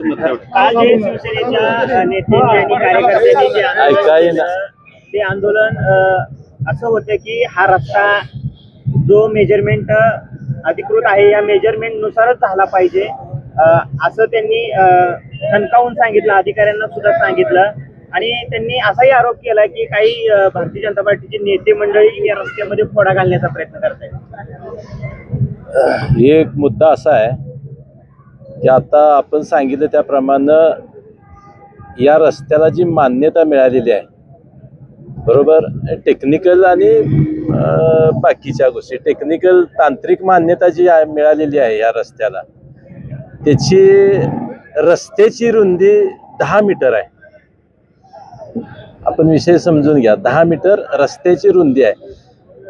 काल जे शिवसेनेच्या नेत्यांनी आणि कार्यकर्त्यांनी जे आंदोलन केलं, ते आंदोलन असं होतं की हा रस्ता जो मेजरमेंट अधिकृत आहे या मेजरमेंट नुसारच झाला पाहिजे, असं त्यांनी ठणकावून सांगितलं, अधिकाऱ्यांना सुद्धा सांगितलं. आणि त्यांनी असाही आरोप केला की काही भारतीय जनता पार्टीचे नेते मंडळी या रस्त्यामध्ये फोडा घालण्याचा प्रयत्न करत आहेत. एक मुद्दा असा आहे की आता आपण सांगितलं त्याप्रमाणे या रस्त्याला जी मान्यता मिळालेली आहे, बरोबर, टेक्निकल आणि बाकीच्या गोष्टी, टेक्निकल तांत्रिक मान्यता जी मिळालेली आहे या रस्त्याला, त्याची रस्त्याची रुंदी 10 मीटर आहे. आपण विषय समजून घ्या, 10 मीटर रस्त्याची रुंदी आहे.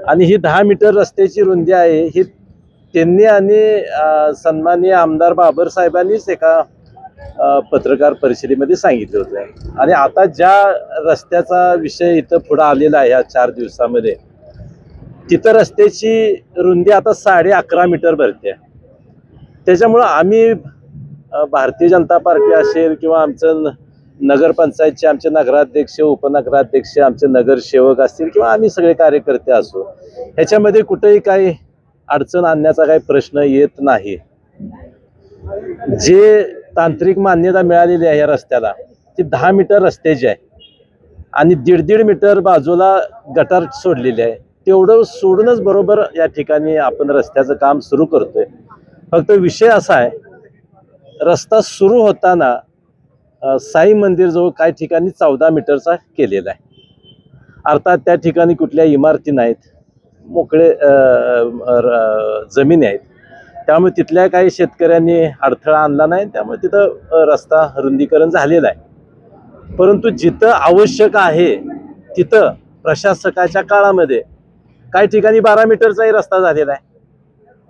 आणि ही 10 मीटर रस्त्याची रुंदी आहे ही त्यांनी आणि सन्माननीय आमदार बाबर साहेबांनीच एका पत्रकार परिषदेमध्ये सांगितलं होतं. आणि आता ज्या रस्त्याचा विषय इथं पुढे आलेला आहे या 4 दिवसामध्ये, तिथं रस्त्याची रुंदी आता 11.5 मीटर भरते. त्याच्यामुळं आम्ही भारतीय जनता पार्टी असेल किंवा आमचं नगरपंचायतचे आमचे नगराध्यक्ष, उपनगराध्यक्ष, आमचे नगरसेवक असतील किंवा आम्ही सगळे कार्यकर्ते असो, ह्याच्यामध्ये कुठेही काही अडचण आणण्याचा काही प्रश्न येत नाही. जे तांत्रिक मान्यता मिळालेली आहे या रस्त्याला ती 10 मीटर रस्त्याची आहे आणि 1.5 मीटर बाजूला गटार सोडलेली आहे. तेवढं सोडूनच बरोबर या ठिकाणी आपण रस्त्याचं काम सुरू करतोय. फक्त विषय असा आहे, रस्ता सुरू होताना साई मंदिरजवळ काही ठिकाणी 14 मीटरचा केलेला आहे. अर्थात त्या ठिकाणी कुठल्या इमारती नाहीत, मोकळे जमिनी आहेत. त्यामुळे तिथल्या काही शेतकऱ्यांनी अडथळा आणला नाही, त्यामुळे तिथं रस्ता रुंदीकरण झालेलं आहे. परंतु जिथं आवश्यक आहे तिथं प्रशासकाच्या काळामध्ये काही ठिकाणी 12 मीटरचाही रस्ता झालेला आहे.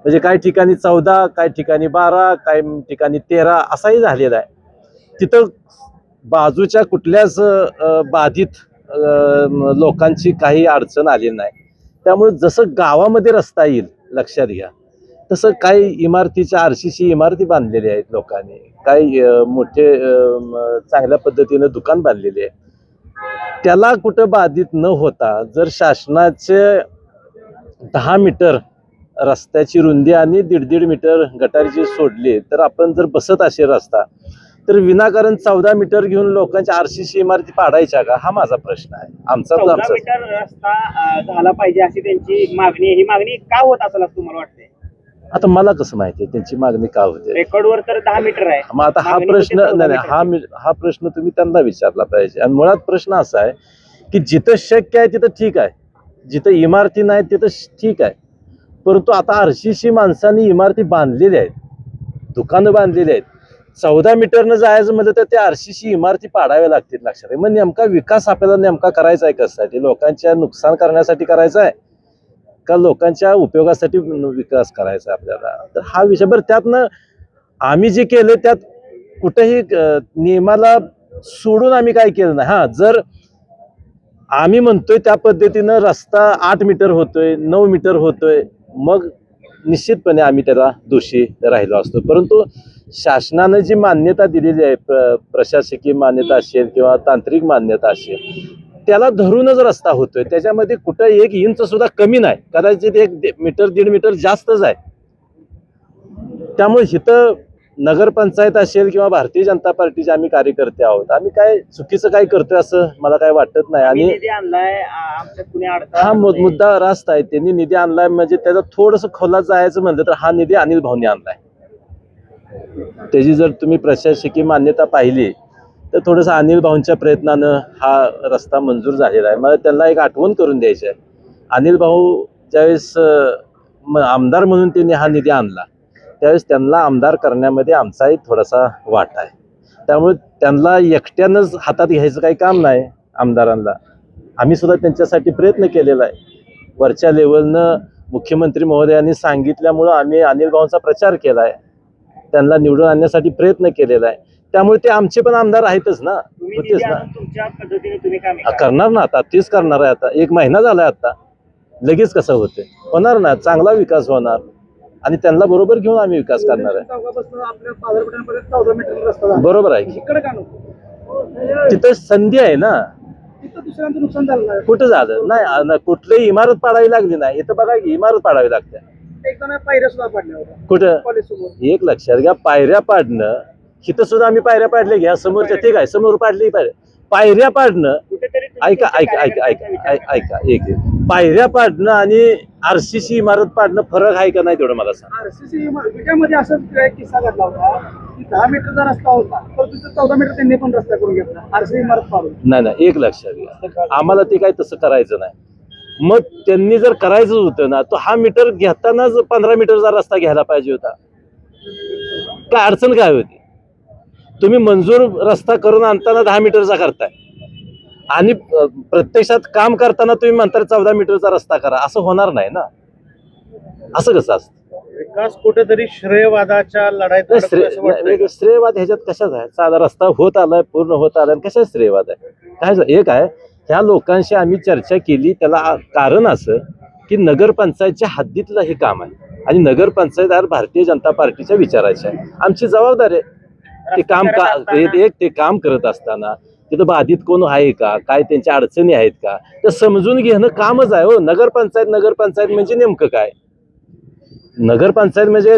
म्हणजे काही ठिकाणी 14, काही ठिकाणी 12, काही ठिकाणी 13 असाही झालेला आहे. तिथं बाजूच्या कुठल्याच बाधित लोकांची काही अडचण आली नाही. त्यामुळे जसं गावामध्ये रस्ता येईल लक्षात घ्या, तसं काही इमारतीच्या RCC इमारती बांधलेल्या आहेत लोकांनी, काही मोठे चांगल्या पद्धतीनं दुकान बांधलेले आहे. त्याला कुठं बाधित न होता जर शासनाचे 10 मीटर रस्त्याची रुंदी आणि 1.5 मीटर गटारीची सोडली, तर आपण जर बसत असेल रस्ता, तर विनाकारण 14 मीटर घेऊन लोकांच्या RCC इमारती पाडायच्या का, हा माझा प्रश्न आहे. 14 मीटर रस्ता झाला पाहिजे अशी त्यांची मागणी आहे. ही मागणी का होत असेल असं तुम्हाला वाटतंय? आता मला कसं माहिती आहे त्यांची मागणी का होते? रेकॉर्डवर तर 10 मीटर आहे. मग आता हा प्रश्न नाही, हा प्रश्न तुम्ही त्यांना विचारला पाहिजे. आणि मुळात प्रश्न असा आहे की जिथं शक्य आहे तिथं ठीक आहे, जिथं इमारती नाही तिथं ठीक आहे. परंतु आता RCC माणसांनी इमारती बांधलेल्या आहेत, दुकानं बांधलेली आहेत. 14 मीटरनं जायचं म्हणलं तर त्या RCC इमारती पाडाव्या लागतील. लक्षात आहे. मग नेमका विकास आपल्याला नेमका करायचा आहे कशासाठी? लोकांच्या नुकसान करण्यासाठी करायचा आहे का लोकांच्या उपयोगासाठी विकास करायचा आहे आपल्याला? तर हा विषय. बरं, त्यातनं आम्ही जे केलं त्यात कुठेही नियमाला सोडून आम्ही काय केलं नाही. हां, जर आम्ही म्हणतोय त्या पद्धतीनं रस्ता 8 मीटर होतोय, 9 मीटर होतोय, मग निश्चितपणे आम्ही त्याला दोषी राहिलो असतो. परंतु शासनानं जी मान्यता दिलेली आहे, प्रशासकीय मान्यता असेल किंवा तांत्रिक मान्यता असेल, त्याला धरूनच रस्ता होतोय. त्याच्यामध्ये कुठं 1 इंच सुद्धा कमी नाही, कदाचित 1 मीटर 1.5 मीटर जास्तच आहे. त्यामुळे इथं नगरपंचायत असेल किंवा भारतीय जनता पार्टीचे आम्ही कार्यकर्ते आहोत, आम्ही काय चुकीचं काय करतोय असं मला काय वाटत नाही. आणि हा मुद्दा रास्त आहे. त्यांनी निधी आणलाय म्हणजे त्याचा थोडंसं खोलात जायचं म्हणलं तर हा निधी अनिल भाऊंनी आणलाय. त्याची जर तुम्ही प्रशासकीय मान्यता पाहिली तर थोडंसं अनिल भाऊंच्या प्रयत्नानं हा रस्ता मंजूर झालेला आहे. मला त्यांना एक आठवण करून द्यायची आहे. अनिल भाऊ ज्यावेळेस आमदार म्हणून त्यांनी हा निधी आणला, त्यावेळेस त्यांना आमदार करण्यामध्ये आमचाही थोडासा वाटा आहे. त्यामुळे त्यांना एकट्यानंच हातात घ्यायचं काही काम नाही. आमदारांना आम्ही सुद्धा त्यांच्यासाठी प्रयत्न केलेला आहे. वरच्या लेवलनं मुख्यमंत्री महोदयांनी सांगितल्यामुळं आम्ही अनिल भाऊंचा प्रचार केला आहे, त्यांना निवडून आणण्यासाठी प्रयत्न केलेला आहे. त्यामुळे ते आमचे पण आमदार आहेतच ना, होतेच ना. करणार ना, आता तेच करणार आहे. आता 1 महिना झालाय, आता लगेच कसं होते? होणार ना, चांगला विकास होणार. आणि त्यांना बरोबर घेऊन आम्ही विकास करणार आहे. आपल्या बाजारपेठांपर्यंत 14 मीटर रस्ता झाला. बरोबर आहे की इकडे का नको? तिथं संधी आहे ना. तिथं दुसऱ्यांचं नुकसान झालं नाही. कुठं झालं नाही, कुठलीही इमारत पाडावी लागली नाही. इथं बघा की इमारत पाडावी लागते. एकदा नाही पायऱ्या सुद्धा पडल्या होत्या कुठं कॉलेज समोर. एक लक्षात घ्या, पायऱ्या पाडणं इथं सुद्धा आम्ही पायऱ्या पाडल्या घ्या, समोरच्या ठीक आहे, समोर पाडली पायऱ्या पाडणं. कुठेतरी तुम्ही ऐका ऐका ऐका ऐका ऐका एक पायऱ्या पाडणं आणि आरसीसी इमारत पाडणं फरक आहे का नाही तेवढं मला सांग. आरसीसी विट्यामध्ये असं एक किस्सा घडला होता की 10 मीटरचा रस्ता होता तर तिथं 14 मीटर त्यांनी पण रस्ता करून घेतला आरसीसी इमारत पाडून. नाही एक लक्षात घ्या, आम्हाला ते काय तसं करायचं नाही. मग त्यांनी जर करायचं होतं ना, तो हा मीटर घेतानाच 15 मीटरचा रस्ता घ्यायला पाहिजे होता. काय अडचण काय होती? तुम्ही मंजूर रस्ता करून आणताना 10 मीटरचा करताय आणि प्रत्यक्षात काम करताना तुम्ही म्हणता 14 मीटरचा रस्ता करा, असं होणार नाही ना. असं कसं असतं? विकास कुठेतरी श्रेयवादाच्या लढाईत अडकतोय असं वाटतंय. श्रेयवाद ह्याच्यात कशाच आहे? साधा रस्ता होत आलाय, पूर्ण होत आलाय, कशाच श्रेयवाद आहे? काय एक आहे, ह्या लोकांशी आम्ही चर्चा केली. त्याला कारण असं की नगरपंचायतच्या हद्दीतलं हे काम आहे आणि नगरपंचायत भारतीय जनता पार्टीच्या विचाराची आहे. आमची जबाबदारी आहे ते काम ते काम करत असताना तिथं बाधित कोण आहे का, काय त्यांच्या अडचणी आहेत का, ते समजून घेणं कामच आहे. हो, नगरपंचायत म्हणजे नेमकं काय? नगरपंचायत म्हणजे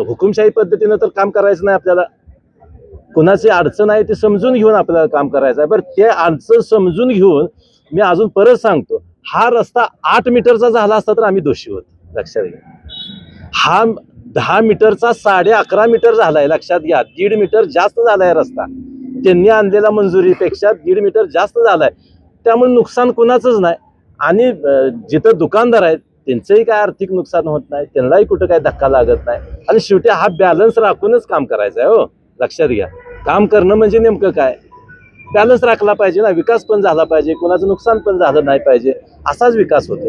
हुकुमशाही पद्धतीनं तर काम करायचं नाही. आपल्याला कुणाची अडचण आहे ते समजून घेऊन आपल्याला काम करायचं आहे. बरं, ते अडचण समजून घेऊन मी अजून परत सांगतो, हा रस्ता 8 मीटरचा झाला असता तर आम्ही दोषी होतो. लक्षात घ्या, हा 10 मीटरचा 11.5 मीटर झालाय. लक्षात घ्या, 1.5 मीटर जास्त झालाय रस्ता. त्यांनी आणलेल्या मंजुरीपेक्षा 1.5 मीटर जास्त झालाय. त्यामुळे नुकसान कुणाचंच नाही आणि जिथं दुकानदार आहेत त्यांचंही काय आर्थिक नुकसान होत नाही, त्यांनाही कुठं काय धक्का लागत नाही. आणि शेवटी हा बॅलन्स राखूनच काम करायचं आहे. हो, लक्षात घ्या, काम करणं म्हणजे नेमकं काय? बॅलन्स राखला पाहिजे ना, विकास पण झाला पाहिजे, कोणाचं नुकसान पण झालं नाही पाहिजे, असाच विकास होतो.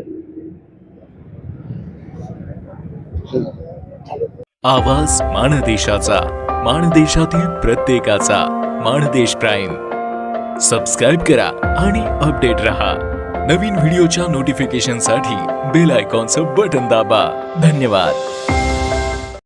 आवाज माणदेशाचा, माणदेशातील प्रत्येकाचा. माणदेश प्राईम सबस्क्राईब करा आणि अपडेट रहा. नवीन व्हिडिओच्या नोटिफिकेशनसाठी बेल आयकॉनचं बटन दाबा. धन्यवाद.